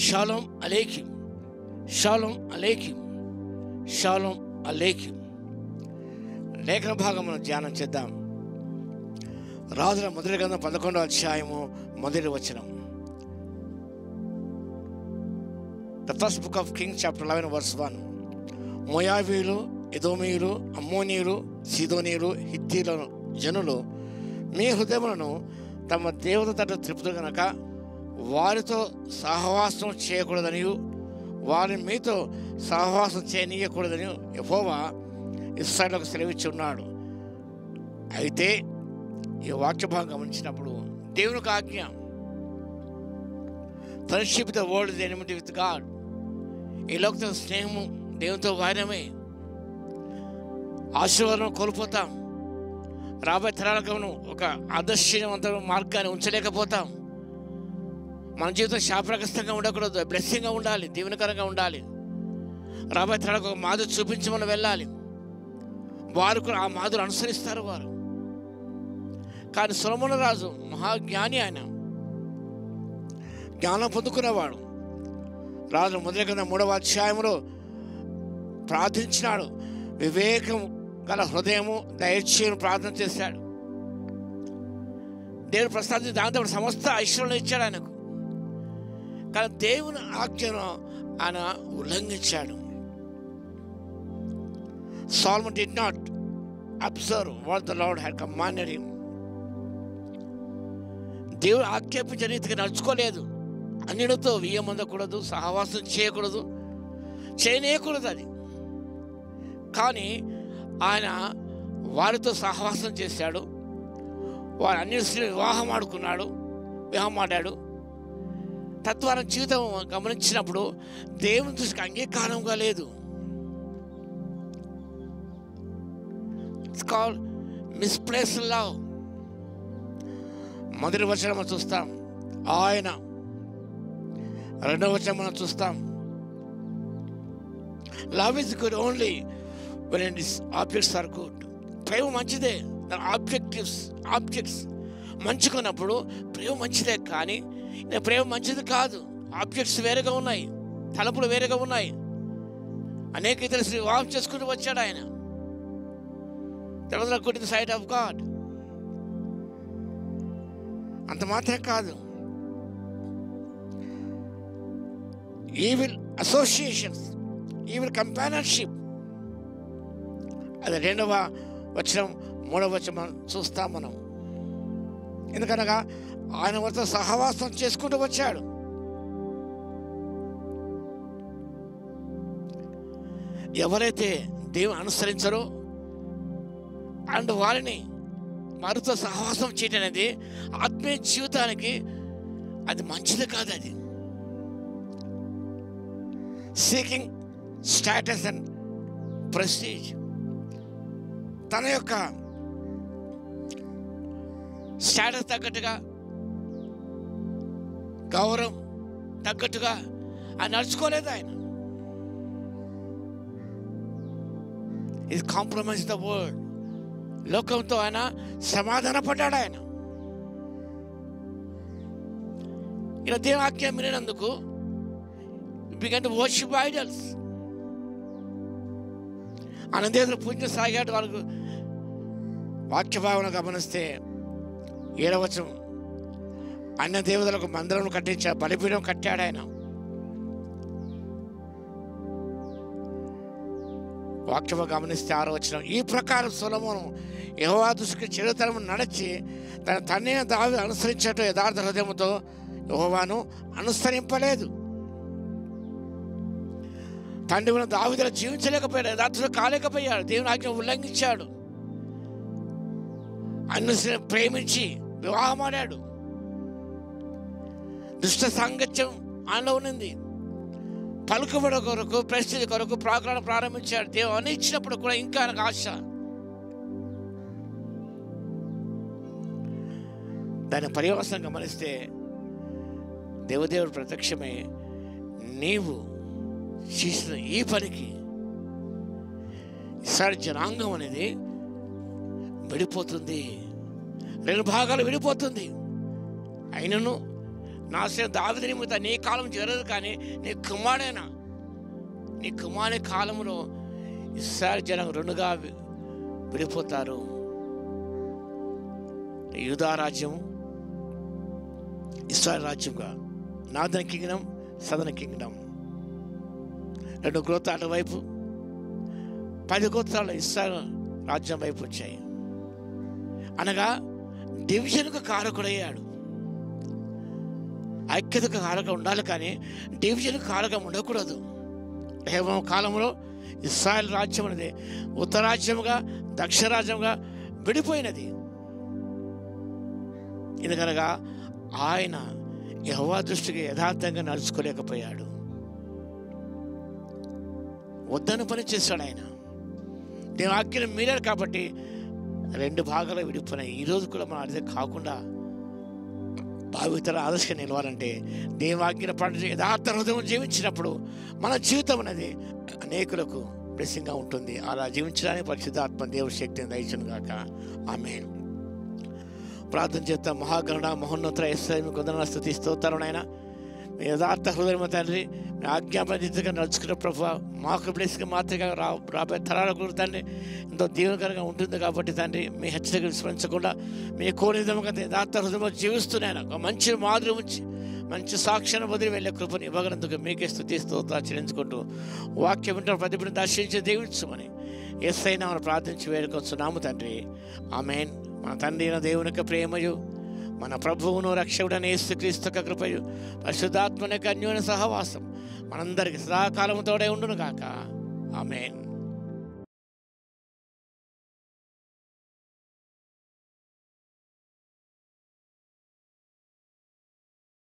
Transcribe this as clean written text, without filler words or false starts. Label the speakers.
Speaker 1: Shalom అలేకిం, షాలోమ్ అలేకిం, షాలోమ్ అలేకిం. లేఖన భాగం మనం ధ్యానం చేద్దాం. రాజుల మొదటి గ్రంథం 11వ అధ్యాయము మొదటి వచనం. The first book of Kings chapter 11 verse 1. మోయాబీయులు, ఎదోమీయులు, అమ్మోనీయులు, సీదోనీయులు, హిత్తీల జనులు మీ హృదయములను తమ దేవత తట్టు త్రిపుదు గనక వారితో సహవాసం చేయకూడదనియు వారిని మీతో సహవాసం చేయనీయకూడదని యెహోవా ఇశ్రాయేలుకు సెలవిచ్చి ఉన్నాడు. అయితే ఈ వాక్య భాగం గమనించినప్పుడు దేవునికి ఆజ్ఞ, friendship the world is enmity with God. ఈ లోకతో స్నేహము దేవునితో వైరమే. ఆశీర్వాదం కోల్పోతాం. రాబోయే తరాలకు ఒక ఆదర్శవంతమైన మార్గాన్ని ఉంచలేకపోతాం. మన జీవితం శాపగ్రస్తంగా ఉండకూడదు, బ్లెస్సింగ్గా ఉండాలి, దీవెనకరంగా ఉండాలి. రాబోయే తరాలకు ఒక మాదిరి చూపించి మనం వెళ్ళాలి. వారు కూడా ఆ మాదిరి అనుసరిస్తారు వారు. కానీ సొలొమోను రాజు మహాజ్ఞాని, ఆయన జ్ఞానం పొందుకునేవాడు. రాజు మొదటి గ్రంథం 3వ అధ్యాయంలో ప్రార్థించినాడు. వివేకం గల హృదయము దయచేయను ప్రార్థన చేశాడు. దేవుడు ప్రసాదించి దాంతో సమస్త ఐశ్వర్యం ఇచ్చాడు ఆయనకు. కానీ దేవుని ఆజ్ఞను ఆయన ఉల్లంఘించాడు. Solomon did not observe what the Lord had commanded him. దేవుడు ఆజ్ఞాపించే రీతిగా నడుచుకోలేదు. అన్యులతో వియ్యమందకూడదు, సహవాసం చేయకూడదు, చేయనీయకూడదు అది. కానీ ఆయన వారితో సహవాసం చేశాడు. వారు అన్య స్త్రీలు వివాహం ఆడాడు. తద్వారా జీవితం గమనించినప్పుడు దేవుని దృష్టికి అంగీకారంగా లేదు. It's called misplaced love. మొదటి వచనం మనం చూస్తాం ఆయన, రెండవ వచనం మనం చూస్తాం love is good only when its objects are good. ప్రేమ మంచిదే, ఆబ్జెక్ట్స్ మంచుకున్నప్పుడు ప్రేమ మంచిదే. కానీ ప్రేమ మంచిది కాదు. ఆబ్జెక్ట్స్ వేరేగా ఉన్నాయి, తలపులు వేరేగా ఉన్నాయి. అనేక ఇతర వివాహం చేసుకుంటూ వచ్చాడు ఆయన. తర్వాత good in the sight of God. అంత మాత్రమే కాదు, ఈవిల్ అసోసియేషన్స్, ఈవిల్ కంపానియన్షిప్, అది 2వ వచనం 3వ వచనం చూస్తాం మనం. ఎందుకనగా ఆయన వారితో సహవాసం చేసుకుంటూ వచ్చాడు. ఎవరైతే దేవుని అనుసరించరో అండ్ వారితో సహవాసం చేయటం అనేది ఆత్మీయ జీవితానికి అది మంచిది కాదు. అది సీకింగ్ స్టేటస్ అండ్ ప్రెస్టీజ్, తన యొక్క స్టేటస్ తగ్గట్టుగా, గౌరవం తగ్గట్టుగా ఆయన నడుచుకోలేదు. ఆయన ఇది కాంప్రమైజ్ ద వరల్డ్. లోకంతో ఆయన సమాధాన పడ్డాడు. ఆయన ఇలా దేవుని ఆజ్ఞ మీరినందుకు బిగన్ టు వర్షిప్ ఐడల్స్. ఆయన దేవుని పూజ సాగాడు. వాళ్ళకు వాక్య భావన గమనిస్తే 7వ వచనం, అన్య దేవతలకు మందిరం కట్టించాడు, బలిపీఠం కట్టాడు ఆయన. వాక్యము గమనిస్తే 6వ వచనం, ఈ ప్రకారం సొలొమోను యెహోవా దృష్టికి చెడుతనము నడిచి తన తండ్రి దావీదు అనుసరించటం యథార్థ హృదయముతో యెహోవాను అనుసరింపలేదు. తండ్రి ఉన్న దావీదులో జీవించలేకపోయాడు, యథార్థుడు కాలేకపోయాడు, దేవుని ఆజ్ఞ ఉల్లంఘించాడు. అన్య ప్రేమించి వివాహం ఆడాడు. దుష్ట సాంగత్యం ఆయనలో ఉన్నది. పలుకుబడి కొరకు, ప్రెస్టీజ్ కొరకు ప్రాకారం ప్రారంభించాడు. దేవుడు అన్ని ఇచ్చినప్పుడు కూడా ఇంకా ఆయనకు ఆశ. దాని పర్యవసానం గమనిస్తే దేవదేవుడు ప్రత్యక్షమై నీవు చేసిన ఈ పనికి ఇస్రాయేలు జనాంగం అనేది విడిపోతుంది, 2 భాగాలు విడిపోతుంది. అయినను నా సేవ దావీదు నిమిత్తం నీ కాలం జరగదు, కానీ నీ కుమారుని కాలంలో ఇశ్రాయేలు జనం రెండుగా విడిపోతారు. యూదా రాజ్యం, ఇశ్రాయేలు రాజ్యంగా, నార్దర్న్ కింగ్డమ్, సదర్న్ కింగ్డమ్. 2 గోత్రాల వైపు, 10 గోత్రాలు ఇశ్రాయేలు రాజ్యం వైపు వచ్చాయి. అనగా డివిజన్కు కారకుడయ్యాడు. ఐక్యతకు కారకం ఉండాలి, కానీ డివిజన్కు కారకం ఉండకూడదు. రేవం కాలంలో ఇశ్రాయేల్ రాజ్యం అనేది ఉత్తరాజ్యముగా, దక్షిణ రాజ్యంగా విడిపోయినది. ఎందుకనగా ఆయన యెహోవా దృష్టికి యథార్థంగా నడుచుకోలేకపోయాడు. వద్దను పని చేశాడు ఆయన. దేవుని ఆజ్ఞను మీరాడు కాబట్టి 2 భాగాలు విడిపోయినాయి. ఈరోజు కూడా మనం అదే కాకుండా భావితర ఆదర్శంగా నిలవాలంటే దేవుని ఆజ్ఞను పాటించి యథార్థ హృదయం జీవించినప్పుడు మన జీవితం అనేది అనేకులకు బ్లెస్సింగ్గా ఉంటుంది. అలా జీవించడానికి పరిశుద్ధాత్మ దేవుడి శక్తిని దయచును గాక. ఆమేన్. ప్రార్థన చేస్తాం. మహాగరుడ మహోన్నత యేసయ్య కొందరు స్తుతి స్తోత్రం నాయన. మీ యథార్థ హృదయం తండ్రి, మీ ఆజ్ఞాపరితంగా నడుచుకున్న ప్రభువా, మాకు బ్లెస్సింగ్ మాత్రమే రాబోయే తరాలకు తండ్రి ఎంతో దీవెనకరంగా ఉంటుంది కాబట్టి తండ్రి, మీ హెచ్చరికలు విస్మరించకుండా మీ కోరిన విధంగా యథార్థ హృదయంలో జీవిస్తున్నాను. ఒక మంచి మాదిరి ఉంచి మంచి సాక్ష్యాన్ని వదిలి వెళ్ళే కృపని ఇవ్వగలందుకు మీకే స్తుతి స్తోత్రాలు చెల్లించుకుంటూ వాక్యం వింటున్న ప్రతి బిడ్డను దర్శించి దీవించమని యేసయ్య నామమున ప్రార్థించి వేడుకొంచున్నాము తండ్రి. ఆమేన్. మన తండ్రి అయిన దేవుని యొక్క ప్రేమయు, మన ప్రభువును రక్షకుడైన యేసుక్రీస్తు యొక్క కృపయు, పరిశుద్ధాత్మ యొక్క అన్యోన్య సహవాసం మనందరికీ సదాకాలము తోడే ఉండును గాక. ఆమేన్.